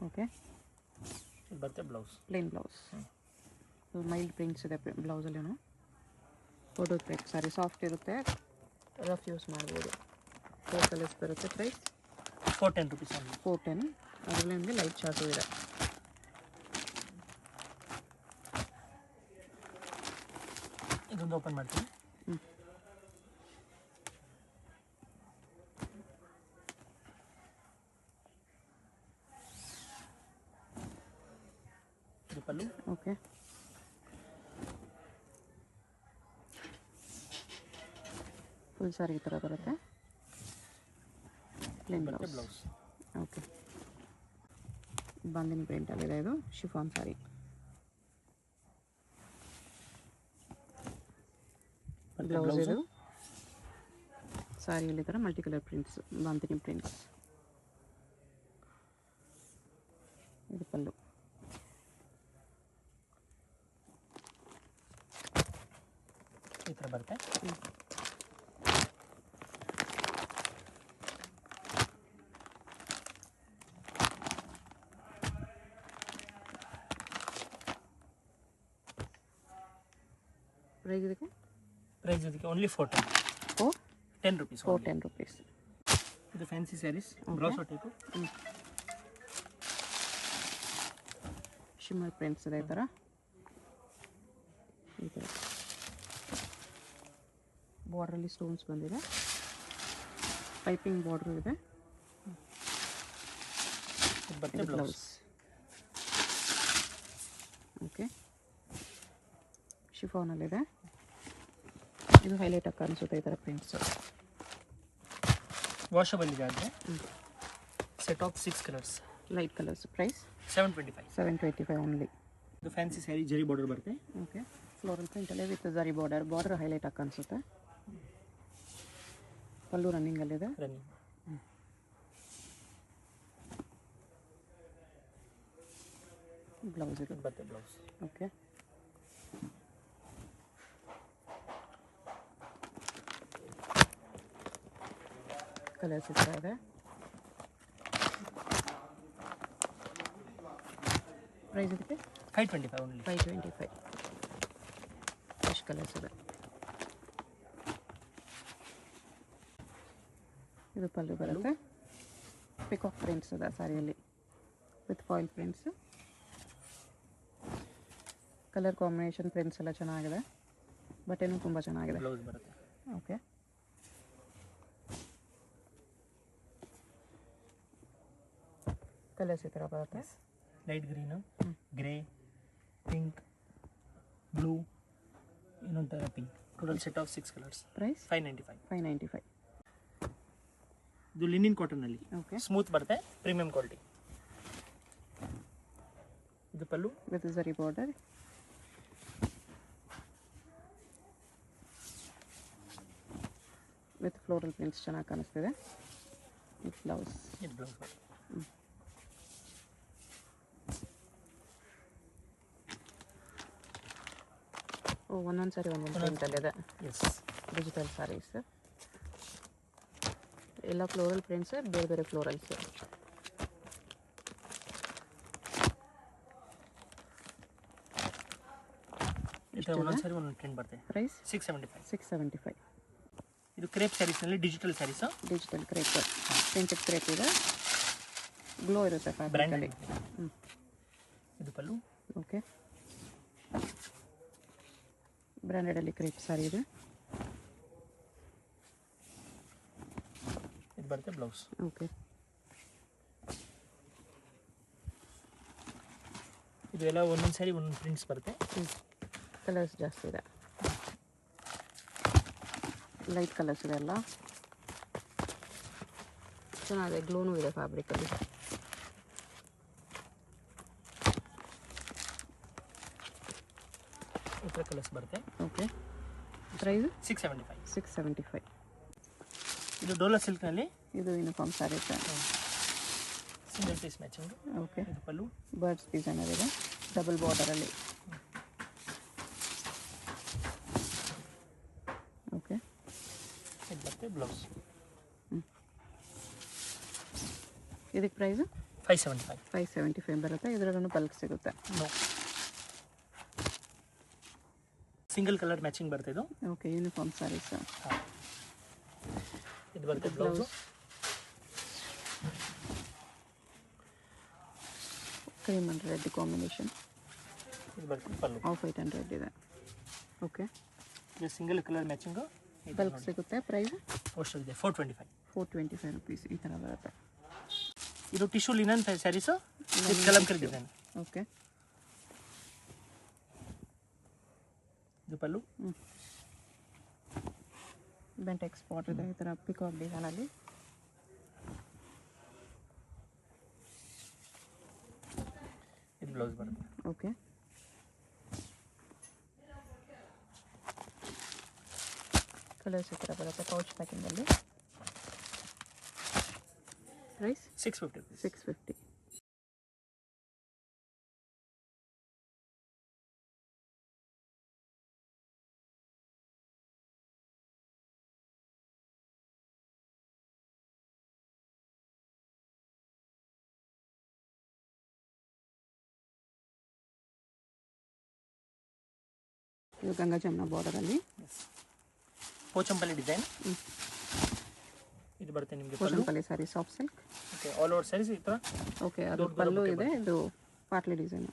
ಓಕೆ, ಇದು ಬರುತ್ತೆ blouse. Plain blouse. Mild prints ಇದೆ ಬ್ಲೌಸಲ್ಲೇನು. ಪೌಡರ್ ಕ್ರೇಪ್ ಸಾರಿ, ಸಾಫ್ಟ್ ಇರುತ್ತೆ, ರಫ್ ಯೂಸ್ ಮಾಡ್ಬೋದು. 4 ಕಲರ್ಸ್ ಬರುತ್ತೆ. Price 410 rupees. 410. ಅದರಲ್ಲಿ ನಿಮಗೆ ಲೈಟ್ ಚಾರ್ಟು ಇದೆ. ಇದೊಂದು ಓಪನ್ ಮಾಡ್ತೀನಿ. ಇದು ಪಲ್ಲು. ಓಕೆ, ಫುಲ್ ಸಾರಿ ಈ ಥರ ಬರುತ್ತೆ. Plain blouse. Blouse. Okay, bandhani ಪ್ರಿಂಟಲ್ಲಿದೆ. ಇದು ಶಿಫಾನ್ ಸಾರಿ. ಬ್ಲೌಸ್ ಇದು. ಸಾರಿಯಲ್ಲಿ ಥರ multi colour prints, bandhani prints. ಇದು ಪಲ್ಲು. ಈ ಥರ ಬರುತ್ತೆ. ಪ್ರೈಸ್ ಇದಕ್ಕೆ ಓನ್ಲಿ 410 rupees. 410 rupees. ಇದು fancy saris, brasso type. Shimmer prints ಇದೆ ಈ ಥರ. ಈ ಥರ ಬಾರ್ಡ್ರಲ್ಲಿ ಸ್ಟೋನ್ಸ್ ಬಂದಿದೆ, ಪೈಪಿಂಗ್ ಬಾರ್ಡ್ರು ಇದೆ. ಇದು ಬರುತ್ತೆ ಬ್ಲೌಸ್. ಓಕೆ, ಶಿಫಾನಲ್ಲಿದೆ. ಇದು ಹೈಲೈಟ್ ಆಗಿ ಕಾಣಿಸುತ್ತೆ ಈ ಥರ ಪ್ರಿಂಟ್ಸ್. ವಾಷಬಲ್ ಇದೆ. ಆದರೆ set of 6 colours, light colours. Price 725. 725 only. ಇದು ಫ್ಯಾನ್ಸಿ ಸ್ಯಾರಿ, ಜರಿ ಬಾರ್ಡರ್ ಬರುತ್ತೆ. ಓಕೆ, ಫ್ಲೋರಲ್ ಪ್ರಿಂಟಲ್ಲೇ ವಿತ್ ಜರಿ ಬಾರ್ಡರ್ ಹೈಲೈಟ್ ಆಗಿ ಕಾಣಿಸುತ್ತೆ. ಪಲ್ಲು ರನ್ನಿಂಗಲ್ಲಿದೆ. ರನ್ನಿಂಗ್. ಬ್ಲೌಸ್ ಇದು. ಬರುತ್ತೆ ಬ್ಲೌಸ್. ಓಕೆ, ಕಲರ್ಸ್ ಇಷ್ಟ ಇದೆ. ಪ್ರೈಸ್ ಇದಕ್ಕೆ 525 ಓನ್ಲಿ. 525. ಫ್ರೆಶ್ ಕಲರ್ಸ್ ಇದೆ. ಇದು ಪಲ್ಲು ಬರುತ್ತೆ. ಪಿಕಾಕ್ ಪ್ರಿಂಟ್ಸ್ ಇದೆ ಸಾರಿಯಲ್ಲಿ with foil prints. Colour combination prints ಎಲ್ಲ ಚೆನ್ನಾಗಿದೆ, ಬಟ್ಟೆನೂ ತುಂಬ ಚೆನ್ನಾಗಿದೆ. ಬ್ಲೌಸ್ ಬರುತ್ತೆ. ಓಕೆ, ಕಲರ್ಸ್ ಈ ಥರ ಬರುತ್ತೆ. Light green, grey, pink, blue, ಇನ್ನೊಂದು ಥರ pink. Total set of 6 colours. Price 595. 595. ಇದು ಲಿನಿನ್ ಕಾಟನಲ್ಲಿ ಓಕೆ, ಸ್ಮೂತ್ ಬರುತ್ತೆ, ಪ್ರೀಮಿಯಂ ಕ್ವಾಲಿಟಿ. ಇದು pallu with zari border. With floral prints ಚೆನ್ನಾಗಿ ಕಾಣಿಸ್ತಿದೆ. With blouse. ಇದು ಬ್ಲೌಸ್ ಬರುತ್ತೆ. ಒಂದೊಂದು ಸಾರಿ ಒಂದೊಂದು ಪ್ರಿಂಟಲ್ಲಿ ಇದೆ. ಎಸ್, ಡಿಜಿಟಲ್ ಸಾರೀಸ್ ಎಲ್ಲ ಫ್ಲೋರಲ್ ಪ್ರಿಂಟ್ಸ್, ಬೇರೆ ಬೇರೆ ಫ್ಲೋರಲ್ಸ್. ಇದು ಒಂದೊಂದು ಸಾರಿ ಒಂದೊಂದು ಪ್ರಿಂಟ್ ಬರುತ್ತೆ. ಪ್ರೈಸ್ 675. 675. ಇದು ಕ್ರೇಪ್ ಸ್ಯಾರೀಸ್ನಲ್ಲಿ digital saris. Digital crepe, printed crepe ಇದೆ. ಗ್ಲೋ ಇರುತ್ತೆ ಬ್ರ್ಯಾಂಡೆಡ್. ಫ್ಯಾಬ್ರಿಕಲ್ಲಿ. ಇದು ಪಲ್ಲು. ಓಕೆ, ಬ್ರ್ಯಾಂಡೆಡಲ್ಲಿ ಕ್ರೇಪ್ ಸಾರಿ ಇದೆ. ಇದು ಬರುತ್ತೆ ಬ್ಲೌಸ್. ಓಕೆ, ಇದು ಎಲ್ಲ ಒಂದೊಂದು ಸಾರಿ ಒಂದೊಂದು ಪ್ರಿಂಟ್ಸ್ ಬರುತ್ತೆ. ಕಲರ್ಸ್ ಜಾಸ್ತಿ ಇದೆ, ಲೈಟ್ ಕಲರ್ಸ್ ಇದೆ ಎಲ್ಲ ಚೆನ್ನಾಗಿದೆ. ಗ್ಲೋನೂ ಇದೆ ಫ್ಯಾಬ್ರಿಕಲ್ಲಿ. ಈ ಥರ ಕಲರ್ಸ್ ಬರುತ್ತೆ. Okay, price 675. 675. ಇದು ಡೋಲಾ ಸಿಲ್ಕ್ನಲ್ಲಿ ಇದು ಯೂನಿಫಾರ್ಮ್ ಸಾರಿ ಇದೆ. Single piece matching. ಓಕೆ, ಇದು ಪಲ್ಲು. ಬರ್ಡ್ಸ್ ಡಿಸೈನರ್ ಇದೆ, ಡಬಲ್ ಬಾರ್ಡರಲ್ಲಿ. ಓಕೆ, ಇದು ಬರುತ್ತೆ ಬ್ಲೌಸ್. ಇದಕ್ಕೆ ಪ್ರೈಸು 575. 575 ಬರುತ್ತೆ. ಇದರಲ್ಲೂ ಬಲ್ಕ್ ಸಿಗುತ್ತೆ. ನೋ, ಸಿಂಗಲ್ ಕಲರ್ ಮ್ಯಾಚಿಂಗ್ ಬರುತ್ತೆ ಇದು. Okay, uniform saris. ಇದು ಬರುತ್ತೆ blouse. Cream and red combination. ಇದು ಬರುತ್ತೆ pallu. Off white and red ಇದೆ. ಓಕೆ, ಇದು ಸಿಂಗಲ್ ಕಲರ್ ಮ್ಯಾಚಿಂಗು. ಬಲ್ಕ್ ಸಿಗುತ್ತೆ. ಪ್ರೈಸ್ ಪೋಸ್ಟರ್ ಇದೆ 425. 425 ರುಪೀಸ್ ಈ ಥರ ಬರುತ್ತೆ. ಇದು tissue linen saris with Kalamkari design. Okay, ಇದು ಪಲ್ಲು. ಬೆಂಟ್ ಎಕ್ಸ್ಪಾರ್ಟ್ ಇದೆ ಈ ಥರ ಪಿಕಾಕ್ ಡಿಸೈನಲ್ಲಿ. ಇದು ಬ್ಲೌಸ್ ಬರುತ್ತೆ. ಓಕೆ, ಕಲರ್ಸ್ ಈ ಥರ ಬರುತ್ತೆ ಪೌಚ್ ಪ್ಯಾಕಿಂಗಲ್ಲಿ. Price 650 rupees. 650. ಇದು ಗಂಗಾ ಜಮುನಾ ಬಾರ್ಡರಲ್ಲಿ ಪೋಚಂಪಲ್ಲಿ ಡಿಸೈನ್. ಇದು ಬರುತ್ತೆ ನಿಮಗೆ ಪಲ್ಲು. Pochampally sari soft silk. Okay, all over saris ಈ ಥರ. ಓಕೆ, ಅದು ಪಲ್ಲು ಇದೆ. ಇದು ಪಾಟ್ಲಿ design.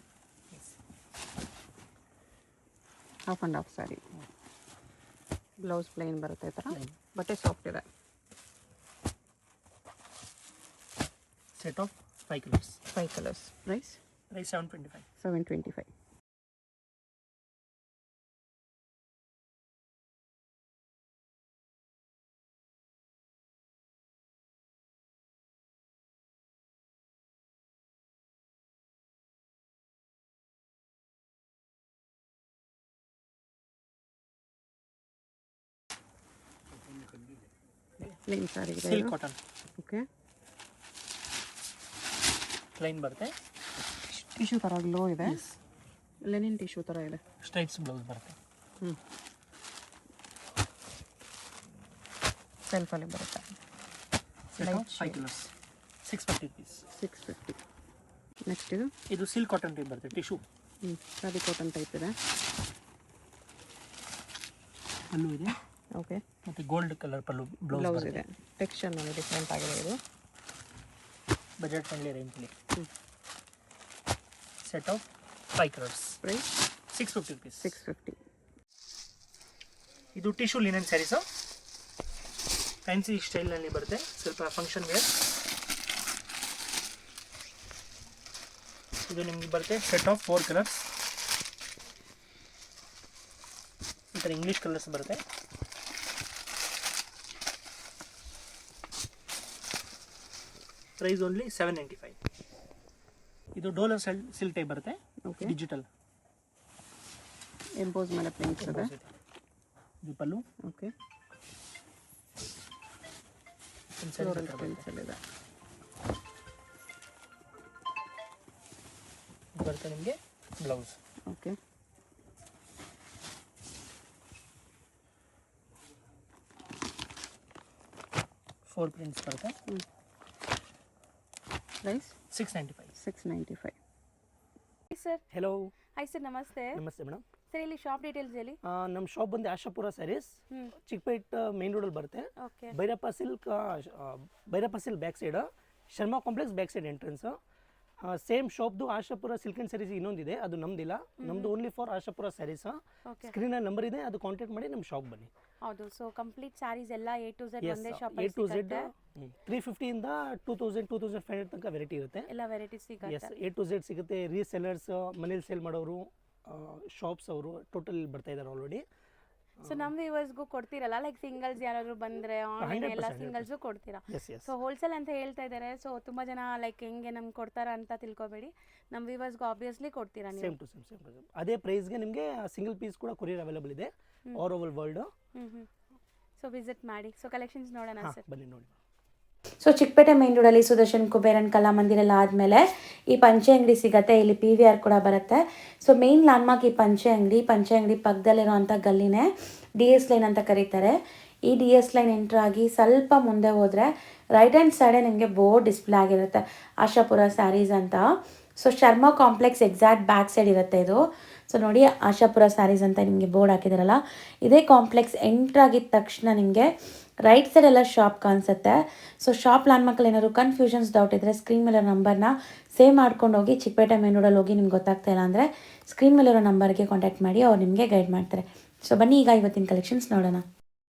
Half and half sari. Blouse plain ಬರುತ್ತೆ ಈ ಥರ. ಬಟ್ಟೆ ಸಾಫ್ಟ್ ಇದೆ. Set of 5 colours. 5 colours. Price 725. 725. Plain sari ಇದೆ. Silk cotton. ಓಕೆ, ಪ್ಲೈನ್ ಬರುತ್ತೆ. ಟಿಶ್ಯೂ ಥರ ಗ್ಲೋ ಇದೆ. ಲೆನಿನ್ ಟಿಶ್ಯೂ ಥರ ಇದೆ. ಸ್ಟ್ರೈಪ್ಸ್ ಬ್ಲೌಸ್ ಬರುತ್ತೆ. ಸೆಲ್ಫಲ್ಲಿ ಬರುತ್ತೆ. Set of 5 colours. 650 rupees. 650. Next ಇದು ಸಿಲ್ಕ್ ಕಾಟನ್ ಟೈಪ್ ಬರುತ್ತೆ. ಟಿಶ್ಯೂ. ಖಾದಿ ಕಾಟನ್ ಟೈಪ್ ಇದೆ. ಪಲ್ಲು ಇದೆ. ಓಕೆ, ಮತ್ತು ಗೋಲ್ಡ್ ಕಲರ್ ಪಲ್ಲು ಬ್ಲೌಸ್ ಇದೆ. ಟೆಕ್ಸ್ಚರ್ ನೋಡಿ ಡಿಫ್ರೆಂಟ್ ಆಗಿದೆ ಇದು. ಬಜೆಟ್ ಫ್ರೆಂಡ್ಲಿ ರೇಂಜಲ್ಲಿ. Set of 5 colours. Price 650 rupees. 650. ಇದು ಟಿಶ್ಯೂ ಲಿನನ್ ಸ್ಯಾರೀಸು. ಫ್ಯಾನ್ಸಿ ಸ್ಟೈಲ್ನಲ್ಲಿ ಬರುತ್ತೆ. ಸ್ವಲ್ಪ ಫಂಕ್ಷನ್ ವೇರ್. ಇದು ನಿಮಗೆ ಬರುತ್ತೆ ಸೆಟ್ ಆಫ್ 4 ಕಲರ್ಸ್. ಈ ಥರ ಇಂಗ್ಲೀಷ್ ಕಲರ್ಸ್ ಬರುತ್ತೆ. Price only 795. ಇದು ಡೋಲರ್ ಸಿಲ್ಕ್ ಟೈಪ್ ಬರುತ್ತೆ. Okay, digital. ಎಂಬೋಸ್ ಮೇಲೆ ಪ್ರಿಂಟ್ಸ್ ಇದೆ. ಇದು ಪಲ್ಲು. ಓಕೆ, ಫ್ಲೋರಲ್ ಪ್ರಿಂಟ್ಸಲ್ಲಿದೆ. ಬರುತ್ತೆ ನಿಮಗೆ ಬ್ಲೌಸ್. ಓಕೆ, 4 ಪ್ರಿಂಟ್ಸ್ ಬರುತ್ತೆ. Price 695. 695. Sir hello. Hi sir, namaste. Namaste madam. Sir ಇಲ್ಲಿ ಶಾಪ್ ಡೀಟೇಲ್ಸ್ ಹೇಳಿ. ನಮ್ಮ ಶಾಪ್ ಬಂದು ಆಶಾಪುರ ಸ್ಯಾರೀಸ್, ಚಿಕ್ಕಪೇಟ್ ಮೇನ್ ರೋಡಲ್ಲಿ ಬರುತ್ತೆ. Okay, Byrappa silk back side, Sharma complex back side entrance. Same ಶಾಪ್ದು ಆಶಾಪುರ ಸಿಲ್ಕ್ ಆ್ಯಂಡ್ ಸ್ಯಾರೀಸ್ ಇನ್ನೊಂದಿದೆ, ಅದು ನಮ್ದಿಲ್ಲ. ನಮ್ದು only for Ashapura sarees. Okay, ಸ್ಕ್ರೀನಲ್ಲಿ ನಂಬರ್ ಇದೆ, ಅದು ಕಾಂಟ್ಯಾಕ್ಟ್ ಮಾಡಿ ನಮ್ಮ ಶಾಪ್ ಬನ್ನಿ. ಹೌದು. ಸೊ ಕಂಪ್ಲೀಟ್ ಸ್ಯಾರೀಸ್ ಎಲ್ಲ A to Z ಒಂದೇ ಶಾಪ್ A to Z 350 ಇಂದ 2000 2500 ತನಕ ವೆರೈಟಿ ಇರುತ್ತೆ. ಎಲ್ಲ ವೆರೈಟೀಸ್ ಸಿಗುತ್ತೆ. A to Z ಸಿಗುತ್ತೆ. ರೀಸೆಲ್ಲರ್ಸ್, ಮನೇಲಿ ಸೇಲ್ ಮಾಡೋರು, ಶಾಪ್ಸ್ ಅವರು ಟೋಟಲ್ ಬರ್ತಾ ಇದ್ದಾರೆ ಆಲ್ರೆಡಿ. ಸೊ ನಮ್ಮ ವ್ಯೂವರ್ಸ್ಗೂ ಕೊಡ್ತೀರಲ್ಲ, ಲೈಕ್ ಸಿಂಗಲ್ಸ್ ಯಾರಾದ್ರು ಬಂದ್ರೆ ಆನ್ಲೈನ್ ಎಲ್ಲ 100% ಸಿಂಗಲ್ಸು ಕೊಡ್ತೀರಾ? S S. ಸೊ ಹೋಲ್ಸೇಲ್ ಅಂತ ಹೇಳ್ತಾ ಇದ್ದಾರೆ. ಸೊ ತುಂಬ ಜನ ಲೈಕ್ ಹೆಂಗೆ ನಮ್ಗೆ ಕೊಡ್ತಾರ ಅಂತ ತಿಳ್ಕೊಬೇಡಿ, ನಮ್ಮ ವ್ಯೂವರ್ಸ್ಗೂ ಆಬ್ವಿಯಸ್ಲಿ ಕೊಡ್ತೀರಾ ನೀವು. ಸೇಮ್ ಟು ಸೇಮ್ ಅದೇ ಪ್ರೈಸ್ಗೆ ನಿಮಗೆ ಸಿಂಗಲ್ ಪೀಸ್ ಕೂಡ ಕೊರಿಯರ್ ಅವೈಲೇಬಲ್ ಇದೆ all over world. So visit ಮಾಡಿ. ಸೊ ಕಲೆಕ್ಷನ್ಸ್ ನೋಡೋಣ ಸರ್. ಬನ್ನಿ ನೋಡಿ. ಸೊ ಚಿಕ್ಕಪೇಟೆ ಮೇನ್ ರೋಡಲ್ಲಿ ಸುದರ್ಶನ್ ಕುಬೇರನ್ ಕಲಾಮಂದಿರ ಎಲ್ಲ ಆದಮೇಲೆ ಈ ಪಂಚೆ ಅಂಗಡಿ ಸಿಗುತ್ತೆ. ಇಲ್ಲಿ PVR ಕೂಡ ಬರುತ್ತೆ. ಸೊ ಮೇನ್ ಲ್ಯಾಂಡ್ಮಾರ್ಕ್ ಈ ಪಂಚೆ ಅಂಗಡಿ ಪಕ್ಕದಲ್ಲಿರುವಂಥ ಗಲ್ಲಿನೇ DS ಲೈನ್ ಅಂತ ಕರೀತಾರೆ. ಈ DS ಲೈನ್ ಎಂಟ್ರ್ ಆಗಿ ಸ್ವಲ್ಪ ಮುಂದೆ ಹೋದರೆ ರೈಟ್ ಹ್ಯಾಂಡ್ ಸೈಡೇ ನಿಮಗೆ ಬೋರ್ಡ್ ಡಿಸ್ಪ್ಲೇ ಆಗಿರುತ್ತೆ, ಆಶಾಪುರ ಸ್ಯಾರೀಸ್ ಅಂತ. So Sharma complex exact back side ಇರುತ್ತೆ ಇದು. ಸೊ ನೋಡಿ, ಆಶಾಪುರ ಸ್ಯಾರೀಸ್ ಅಂತ ನಿಮಗೆ ಬೋರ್ಡ್ ಹಾಕಿದಾರಲ್ಲ, ಇದೇ ಕಾಂಪ್ಲೆಕ್ಸ್ ಎಂಟ್ರ್ ಆಗಿದ ತಕ್ಷಣ ನಿಮಗೆ ರೈಟ್ ಸೈಡ್ ಎಲ್ಲ ಶಾಪ್ ಕಾಣಿಸುತ್ತೆ. ಸೊ ಶಾಪ್ ಲ್ಯಾಂಡ್ಮಾರ್ಕಲ್ಲಿ ಏನಾದ್ರು ಕನ್ಫ್ಯೂಷನ್ಸ್ ಡೌಟ್ ಇದ್ದರೆ ಸ್ಕ್ರೀನ್ ಮೇಲೆ ನಂಬರ್ನ ಸೇವ್ ಮಾಡ್ಕೊಂಡು ಹೋಗಿ. ಚಿಕ್ಕಪೇಟೆ ಮೇನ್ ರೋಡಲ್ಲಿ ಹೋಗಿ ನಿಮ್ಗೆ ಗೊತ್ತಾಗ್ತಾ ಇಲ್ಲ ಅಂದರೆ ಸ್ಕ್ರೀನ್ ಮೇಲಿರೋ ನಂಬರ್ಗೆ ಕಾಂಟ್ಯಾಕ್ಟ್ ಮಾಡಿ, ಅವ್ರು ನಿಮಗೆ ಗೈಡ್ ಮಾಡ್ತಾರೆ. ಸೊ ಬನ್ನಿ ಈಗ ಇವತ್ತಿನ ಕಲೆಕ್ಷನ್ಸ್ ನೋಡೋಣ.